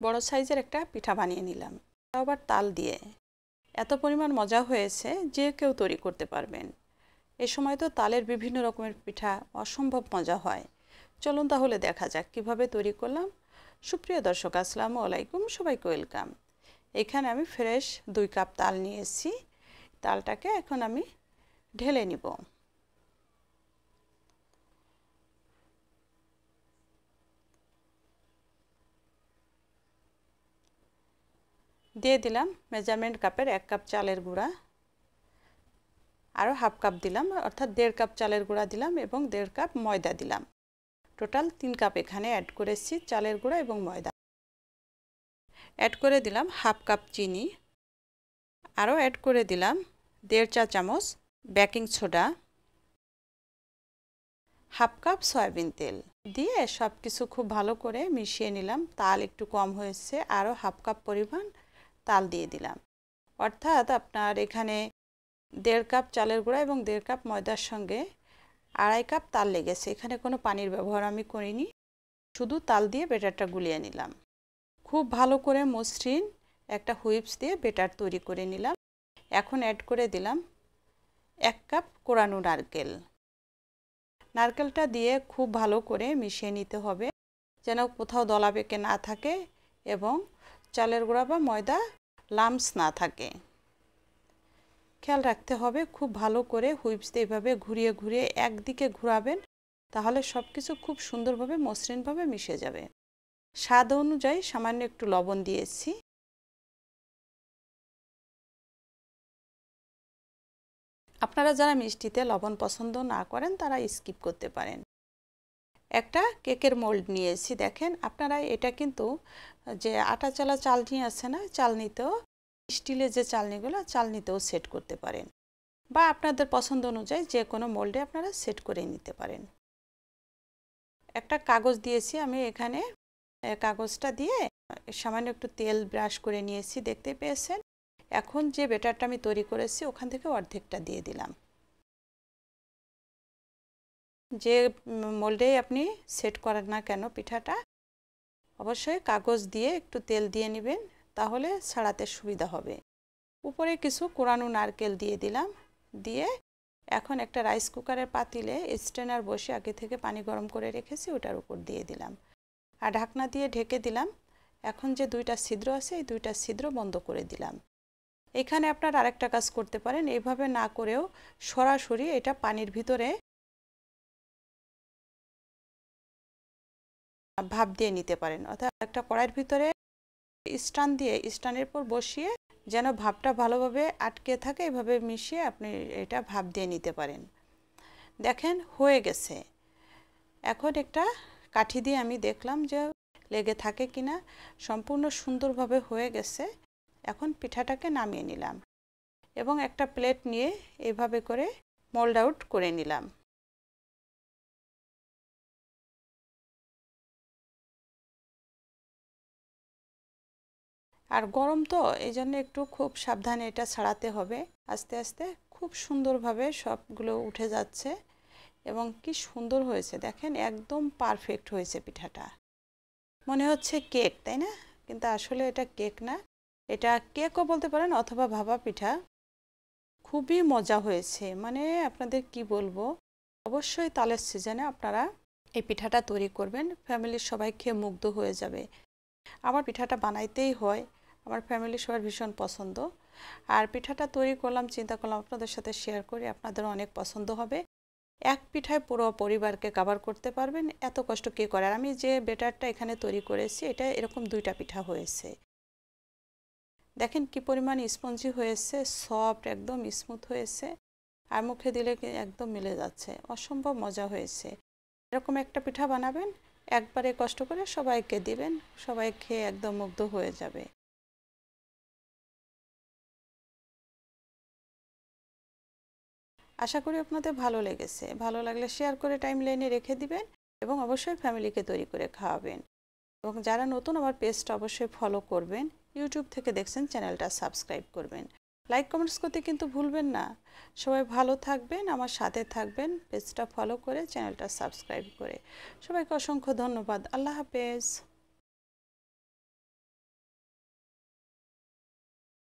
বড় সাইজের একটা পিঠা বানিয়ে নিলাম, তাও আবার তাল দিয়ে। এত পরিমাণ মজা হয়েছে যে কেউ তৈরি করতে পারবেন। এ সময় তো তালের বিভিন্ন রকমের পিঠা অসম্ভব মজা হয়। চলুন তাহলে দেখা যাক কিভাবে তৈরি করলাম। সুপ্রিয় দর্শক, আসসালামু আলাইকুম, সবাইকে ওয়েলকাম। এখানে আমি ফ্রেশ 2 কাপ তাল নিয়েছি। তালটাকে এখন আমি ঢেলে নিব। দিয়ে দিলাম মেজারমেন্ট কাপের 1 কাপ চালের গুঁড়া, আরও হাফ কাপ দিলাম, অর্থাৎ 1.5 কাপ চালের গুঁড়া দিলাম এবং 1.5 কাপ ময়দা দিলাম। টোটাল 3 কাপ এখানে অ্যাড করেছি চালের গুঁড়া এবং ময়দা। অ্যাড করে দিলাম হাফ কাপ চিনি, আরও অ্যাড করে দিলাম 1.5 চা চামচ baking soda, half cup soybean তেল দিয়ে সব কিছু খুব ভালো করে মিশিয়ে নিলাম। তাল একটু কম হয়েছে, আরও হাফ কাপ পরিমাণ তাল দিয়ে দিলাম। অর্থাৎ আপনার এখানে 1.5 কাপ চালের গুঁড়া এবং 1.5 কাপ ময়দার সঙ্গে 2.5 কাপ তাল লেগেছে। এখানে কোনো পানির ব্যবহার আমি করিনি, শুধু তাল দিয়ে ব্যাটারটা গুলিয়ে নিলাম। খুব ভালো করে মসৃণ একটা হুইপস দিয়ে ব্যাটার তৈরি করে নিলাম। এখন অ্যাড করে দিলাম 1 কাপ কোরানো নারকেল। নারকেলটা দিয়ে খুব ভালো করে মিশিয়ে নিতে হবে, যেন কোথাও দলা পেকে না থাকে এবং চালের গুঁড়া বা ময়দা লাম্পস না থাকে। খেয়াল রাখতে হবে খুব ভালো করে হুইপস দিয়ে এভাবে ঘুরিয়ে ঘুরিয়ে একদিকে ঘোরাবেন, তাহলে সব কিছু খুব সুন্দরভাবে মসৃণভাবে মিশে যাবে। স্বাদ অনুযায়ী সামান্য একটু লবণ দিয়েছি। আপনারা যারা মিষ্টিতে লবণ পছন্দ না করেন তারা স্কিপ করতে পারেন। একটা কেকের মোল্ড নিয়েছি, দেখেন আপনারা এটা কিন্তু যে আটা চালা চালনি আছে না, চালনিতেও, স্টিলের যে চালনিগুলো, চালনিতেও সেট করতে পারেন, বা আপনাদের পছন্দ অনুযায়ী যে কোনো মোল্ডে আপনারা সেট করে নিতে পারেন। একটা কাগজ দিয়েছি আমি এখানে, কাগজটা দিয়ে সামান্য একটু তেল ব্রাশ করে নিয়েছি, দেখতে পেয়েছেন। এখন যে ব্যাটারটা আমি তৈরি করেছি ওখান থেকে অর্ধেকটা দিয়ে দিলাম। যে মোল্ডে আপনি সেট করেন না কেন পিঠাটা, অবশ্যই কাগজ দিয়ে একটু তেল দিয়ে নেবেন, তাহলে ছাড়াতে সুবিধা হবে। উপরে কিছু কোরানো নারকেল দিয়ে দিলাম। দিয়ে এখন একটা রাইস কুকারের পাতিলে স্ট্রেনার বসে আগে থেকে পানি গরম করে রেখেছি, ওটার উপর দিয়ে দিলাম আর ঢাকনা দিয়ে ঢেকে দিলাম। এখন যে 2টা ছিদ্র আছে এই 2টা ছিদ্র বন্ধ করে দিলাম। এখানে আপনার আরেকটা কাজ করতে পারেন, এইভাবে না করেও সরাসরি এটা পানির ভিতরে ভাপ দিয়ে নিতে পারেন, অর্থাৎ একটা কড়াইয়ের ভিতরে স্ট্যান্ড দিয়ে স্ট্যান্ডের উপর বসিয়ে যেন ভাপটা ভালোভাবে আটকে থাকে, এভাবে মিশিয়ে আপনি এটা ভাপ দিয়ে নিতে পারেন। দেখেন হয়ে গেছে। এখন একটা কাঠি দিয়ে আমি দেখলাম যে লেগে থাকে কিনা, সম্পূর্ণ সুন্দরভাবে হয়ে গেছে। এখন পিঠাটাকে নামিয়ে নিলাম এবং একটা প্লেট নিয়ে এইভাবে করে মোল্ড আউট করে নিলাম। আর গরম তো, এই জন্য একটু খুব সাবধানে এটা ছাড়াতে হবে। আস্তে আস্তে খুব সুন্দরভাবে সবগুলো উঠে যাচ্ছে এবং কি সুন্দর হয়েছে দেখেন, একদম পারফেক্ট হয়েছে পিঠাটা। মনে হচ্ছে কেক, তাই না? কিন্তু আসলে এটা কেক না, এটা কেকও বলতে পারেন অথবা ভাপা পিঠা। খুবই মজা হয়েছে, মানে আপনাদের কি বলবো। অবশ্যই তালের সিজনে আপনারা এই পিঠাটা তৈরি করবেন, ফ্যামিলির সবাই খেয়ে মুগ্ধ হয়ে যাবে। আমার পিঠাটা বানাইতেই হয়, আমার ফ্যামিলির সবার ভীষণ পছন্দ। আর পিঠাটা তৈরি করলাম, চিন্তা করলাম আপনাদের সাথে শেয়ার করি, আপনাদের অনেক পছন্দ হবে। এক পিঠায় পুরো পরিবারকে কভার করতে পারবেন, এত কষ্ট কে করে। আর আমি যে ব্যাটারটা এখানে তৈরি করেছি এটা এরকম 2টা পিঠা হয়েছে। দেখেন কি পরিমাণ স্পঞ্জি হয়েছে, সফট, একদম স্মুথ হয়েছে, আর মুখে দিলে একদম মিলে যাচ্ছে, অসম্ভব মজা হয়েছে। এরকম একটা পিঠা বানাবেন, একবারে কষ্ট করে সবাইকে দিবেন, সবাই খেয়ে একদম মুগ্ধ হয়ে যাবে। আশা করি আপনাদের ভালো লেগেছে। ভালো লাগলে শেয়ার করে টাইমলাইনে রেখে দিবেন এবং অবশ্যই ফ্যামিলিকে তৈরি করে খাওয়াবেন। এবং যারা নতুন আমার পেজটা অবশ্যই ফলো করবেন, ইউটিউব থেকে দেখছেন চ্যানেলটা সাবস্ক্রাইব করবেন, লাইক কমেন্টস করতে কিন্তু ভুলবেন না। সবাই ভালো থাকবেন, আমার সাথে থাকবেন, পেজটা ফলো করে চ্যানেলটা সাবস্ক্রাইব করে। সবাইকে অসংখ্য ধন্যবাদ। আল্লাহ হাফেজ।